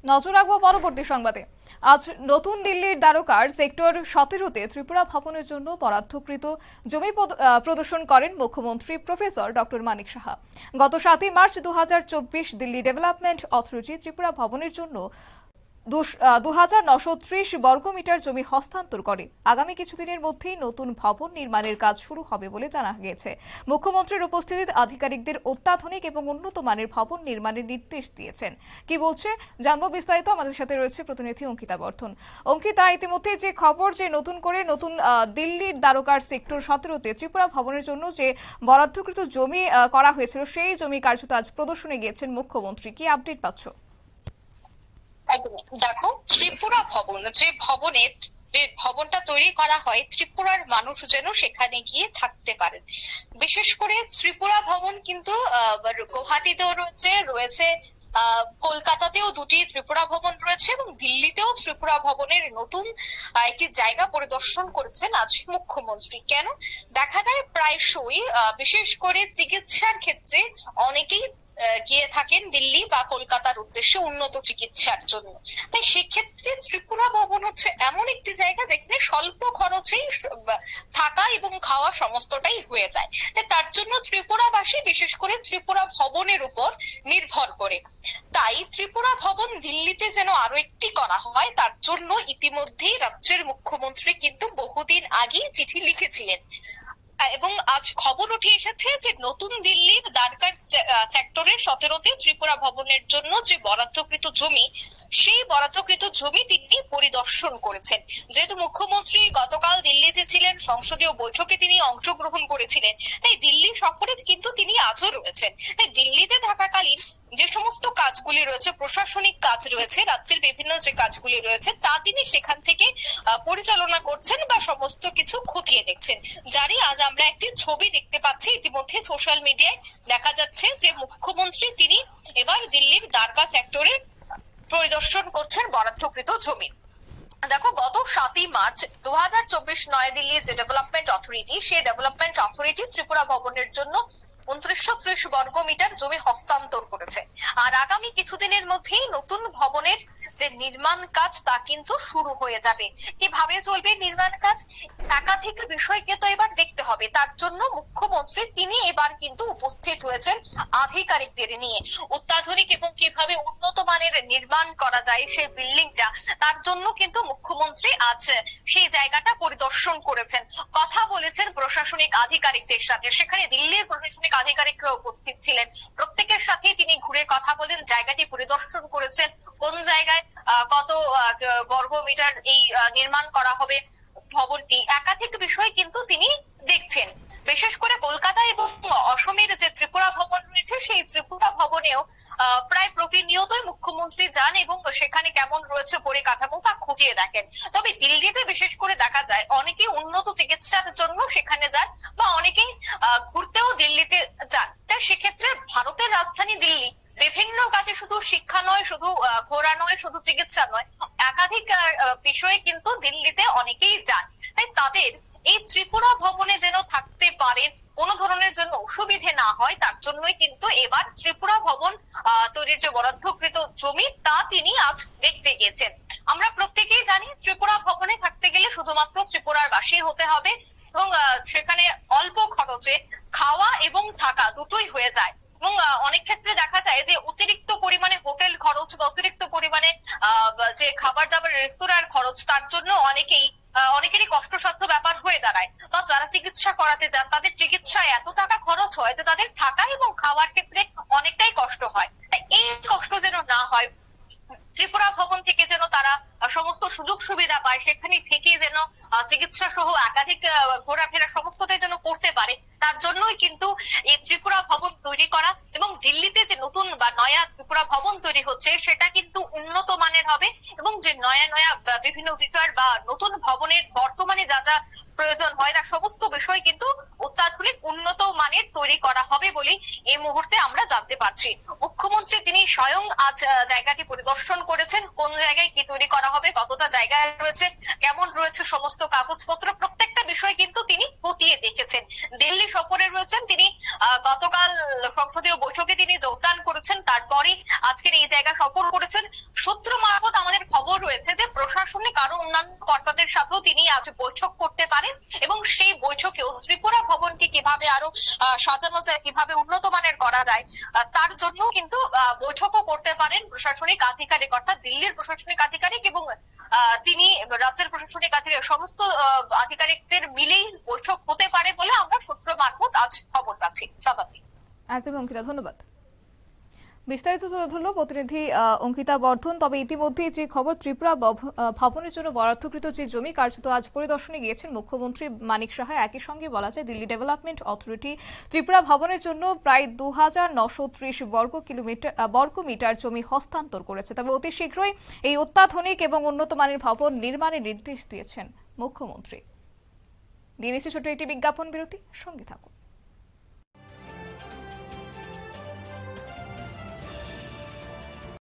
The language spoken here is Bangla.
নজর রাখবো পরবর্তী সংবাদে। আজ নতুন দিল্লির দ্বারকার সেক্টর 17-তে ত্রিপুরা ভবনের জন্য বরাদ্দকৃত জমি প্রদর্শন করেন মুখ্যমন্ত্রী প্রফেসর ডক্টর মানিক সাহা। গত 7 March 2024 Delhi development authority Tripura ভবনের জন্য 2930 বর্গমিটার জমি হস্তান্তর করে। আগামী কিছুদিনের মধ্যেই নতুন ভবন নির্মাণের কাজ শুরু হবে বলে জানা গিয়েছে। মুখ্যমন্ত্রীর উপস্থিতিতে আধিকারিকদের অত্যাধুনিক এবং উন্নত মানের ভবন নির্মাণের নির্দেশ দিয়েছেন। কি বলছে জানবো বিস্তারিত, আমাদের সাথে রয়েছে প্রতিনিধি অঙ্কিতা বর্ধন। অঙ্কিতা, ইতিমধ্যে যে খবর যে নতুন দিল্লির দ্বারকার সেক্টর 17-তে ত্রিপুরা ভবনের জন্য যে বরাদ্দকৃত জমি করা হয়েছিল, সেই জমি কার্যত আজ প্রদর্শনে গিয়েছেন মুখ্যমন্ত্রী, কি আপডেট পাচ্ছ? দেখো, ত্রিপুরা ভবন যে ভবনটা তৈরি করা হয় ত্রিপুরার মানুষ যেন সেখানে গিয়ে থাকতে পারেন। বিশেষ করে ত্রিপুরা ভবন কিন্তু গুয়াহাটিতেও রয়েছে, কলকাতাতেও দুটি ত্রিপুরা ভবন রয়েছে এবং দিল্লিতেও ত্রিপুরা ভবনের নতুন একটি জায়গা পরিদর্শন করেছেন আজ মুখ্যমন্ত্রী। কেন? দেখা যায় প্রায়শই বিশেষ করে চিকিৎসার ক্ষেত্রে অনেকেই গিয়ে থাকেন দিল্লি বা কলকাতার উদ্দেশ্যে উন্নত চিকিৎসার জন্য। তাই সেক্ষেত্রে ত্রিপুরা ভবন হচ্ছে এমন একটি জায়গা যেখানে স্বল্প খরচেই থাকা এবং খাওয়া সমস্তটাই হয়ে যায়। তার জন্য ত্রিপুরাবাসী বিশেষ করে ত্রিপুরা ভবনের উপর নির্ভর করে। তাই ত্রিপুরা ভবন দিল্লিতে যেন আরো একটি করা হয়, তার জন্য ইতিমধ্যেই রাজ্যের মুখ্যমন্ত্রী কিন্তু বহুদিন আগেই চিঠি লিখেছিলেন এবং আজ খবর উঠে এসেছে যে নতুন দিল্লির দ্বারকার সেক্টরের 17-তে ত্রিপুরা ভবনের জন্য যে বরাদ্দকৃত জমি, সেই বরাদ্দকৃত জমি তিনি পরিদর্শন করেছেন। যেহেতু মুখ্যমন্ত্রী গতকাল দিল্লিতে ছিলেন, সংসদীয় বৈঠকে তিনি অংশগ্রহণ করেছিলেন, তাই দিল্লি সফরে কিন্তু তিনি আজও রয়েছেন। তাই দিল্লিতে থাকাকালীন যে সমস্ত কাজগুলি রয়েছে, প্রশাসনিক কাজ রয়েছে, রাজ্যের বিভিন্ন যে কাজগুলি রয়েছে, তা তিনি সেখান থেকে পরিচালনা করছেন বা সমস্ত কিছু খতিয়ে দেখছেন। যারই আজ আমরা একটি ছবি দেখতে পাচ্ছি, ইতিমধ্যে সোশ্যাল মিডিয়ায় দেখা যাচ্ছে যে মুখ্যমন্ত্রী তিনি এবার দিল্লির দ্বারকা সেক্টরে পরিদর্শন করছেন বরাদ্দকৃত জমি। দেখো, গত 7 মার্চ 2024 নয়াদিল্লির যে ডেভেলপমেন্ট অথরিটি, সেই ডেভেলপমেন্ট অথরিটি ত্রিপুরা ভবনের জন্য 2930 বর্গমিটার জমি হস্তান্তর করেছে। আর আগামী কিছুদিনের মধ্যেই নতুন ভবনের যে নির্মাণ কাজ তা কিন্তু শুরু হয়ে যাবে। কিভাবে চলবে নির্মাণ কাজ? একাধিক বিষয়কে তো এবার দেখতে হবে। তার জন্য মুখ্যমন্ত্রী তিনি এবার কিন্তু উপস্থিত হয়েছেন আধিকারিকদের নিয়ে। অত্যাধুনিক এবং কিভাবে উন্নত মানের নির্মাণ করা যায় সেই বিল্ডিংটা, তার জন্য কিন্তু মুখ্যমন্ত্রী আজ সেই জায়গাটা পরিদর্শন করেছেন, কথা বলেছেন প্রশাসনিক আধিকারিকদের সাথে। সেখানে দিল্লির প্রশাসনিক আধিকারিকরা উপস্থিত ছিলেন, প্রত্যেকের সাথে তিনি ঘুরে কথা বলেন, জায়গাটি পরিদর্শন করেছেন, কোন জায়গায় কত বর্গমিটার এই নির্মাণ করা হবে ভবনটি, একাধিক বিষয় কিন্তু তিনি দেখছেন। বিশেষ করে কলকাতা এবং অসমের যে ত্রিপুরা ভবন রয়েছে, সেই ত্রিপুরা ভবনেও প্রায় প্রতিনিয়তই মুখ্যমন্ত্রী যান এবং সেখানে কেমন রয়েছে পরিকাঠামো তা খতিয়ে দেখেন। তবে দিল্লিতে বিশেষ করে দেখা যায় অনেকে উন্নত চিকিৎসার জন্য সেখানে যান বা অনেকেই ঘুরতেও দিল্লিতে যান। তাই সেক্ষেত্রে ভারতের রাজধানী দিল্লি বিভিন্ন কাজে শুধু শিক্ষা নয়, শুধু ঘোরা নয়, শুধু চিকিৎসা নয়, একাধিক বিষয়ে কিন্তু দিল্লিতে অনেকেই যান। তাই তাদের এই ত্রিপুরা ভবনে যেন থাকতে পারেন, কোনো ধরনের জন্য অসুবিধে না হয়, তার জন্যই কিন্তু এবার ত্রিপুরা ভবন তৈরির যে বরাদ্দকৃত জমি তা তিনি আজ দেখতে গিয়েছেন। আমরা প্রত্যেকেই জানি ত্রিপুরা ভবনে থাকতে গেলে শুধুমাত্র ত্রিপুরার বাসী হতে হবে এবং সেখানে অল্প খরচে খাওয়া এবং থাকা দুটোই হয়ে যায়। এবং অনেক ক্ষেত্রে দেখা যায় যে অতিরিক্ত পরিমাণে হোটেল খরচ বা অতিরিক্ত পরিমাণে যে খাবার দাবার রেস্তোরাঁর খরচ, তার জন্য অনেকেরই কষ্টসাধ্য ব্যাপার হয়ে দাঁড়ায়। বা যারা চিকিৎসা করাতে যান, তাদের চিকিৎসায় এত টাকা খরচ হয় যে তাদের থাকা এবং খাওয়ার ক্ষেত্রে অনেকটাই কষ্ট হয়। তাই এই কষ্ট যেন না হয়, ত্রিপুরা ভবন থেকে যেন তারা সমস্ত সুযোগ সুবিধা পায়, সেখানে থেকে যেন চিকিৎসা সহ একাধিক ঘোরাফেরা সমস্তটাই যেন করতে পারে, তার জন্যই কিন্তু এই ত্রিপুরা ভবন তৈরি করা। এবং দিল্লিতে যে নতুন বা নয়া ত্রিপুরা ভবন তৈরি হচ্ছে সেটা কিন্তু উন্নত মানের হবে এবং যে নয়া বিভিন্ন বিষয় বা নতুন ভবনের বর্তমানে যা যা প্রয়োজন হয় না, সমস্ত বিষয় কিন্তু অত্যাধুনিক উন্নত মানের তৈরি করা হবে বলেই এই মুহূর্তে আমরা জানতে পারছি। মুখ্যমন্ত্রী তিনি স্বয়ং আজ জায়গাটি পরিদর্শন করেছেন, কোন জায়গায় কি তৈরি করা হবে, কতটা জায়গায় রয়েছে, কেমন রয়েছে সমস্ত কাগজপত্র, প্রত্যেকটা বিষয় কিন্তু তিনি খতিয়ে দেখেছেন। দিল্লি সফরে রয়েছেন তিনি, গতকাল সংসদীয় বৈঠকে তিনি যোগদান করেছেন, তারপরই আজকের এই জায়গা সফর করেছেন। সূত্র মারফত আমাদের খবর রয়েছে যে প্রশাসনিক আরো অন্যান্য কর্তাদের সাথেও তিনি আজ বৈঠক করতে পারেন এবং সেই বৈঠকেও ত্রিপুরা ভবনকে কিভাবে আরো সাজানো যায়, কিভাবে উন্নত মানের করা যায়, তার জন্য কিন্তু বৈঠকও করতে পারেন প্রশাসনিক আধিকারিক, অর্থাৎ দিল্লির প্রশাসনিক আধিকারিক এবং তিনি রাজ্যের প্রশাসনিক আধিকারিক, সমস্ত আধিকারিকদের মিলেই বৈঠক হতে পারে বলে আমরা সূত্র মারফত আজ খবর পাচ্ছি। শতাব্দী। একদম অঙ্কিতা, ধন্যবাদ। বিস্তারিত তুলে ধরল প্রতিনিধি অঙ্কিতা বর্ধন। তবে ইতিমধ্যেই যে খবর, ত্রিপুরা ভবনের জন্য বরাদ্দকৃত যে জমি কার্যত আজ পরিদর্শনে গিয়েছেন মুখ্যমন্ত্রী মানিক সাহা। একই সঙ্গে বলা যায় দিল্লি ডেভেলপমেন্ট অথরিটি ত্রিপুরা ভবনের জন্য প্রায় 2930 বর্গমিটার জমি হস্তান্তর করেছে। তবে অতি শীঘ্রই এই অত্যাধুনিক এবং উন্নত মানের ভবন নির্মাণের নির্দেশ দিয়েছেন মুখ্যমন্ত্রী। দিয়ে নিচ্ছে ছোট একটি বিজ্ঞাপন বিরতি, সঙ্গে থাকুন।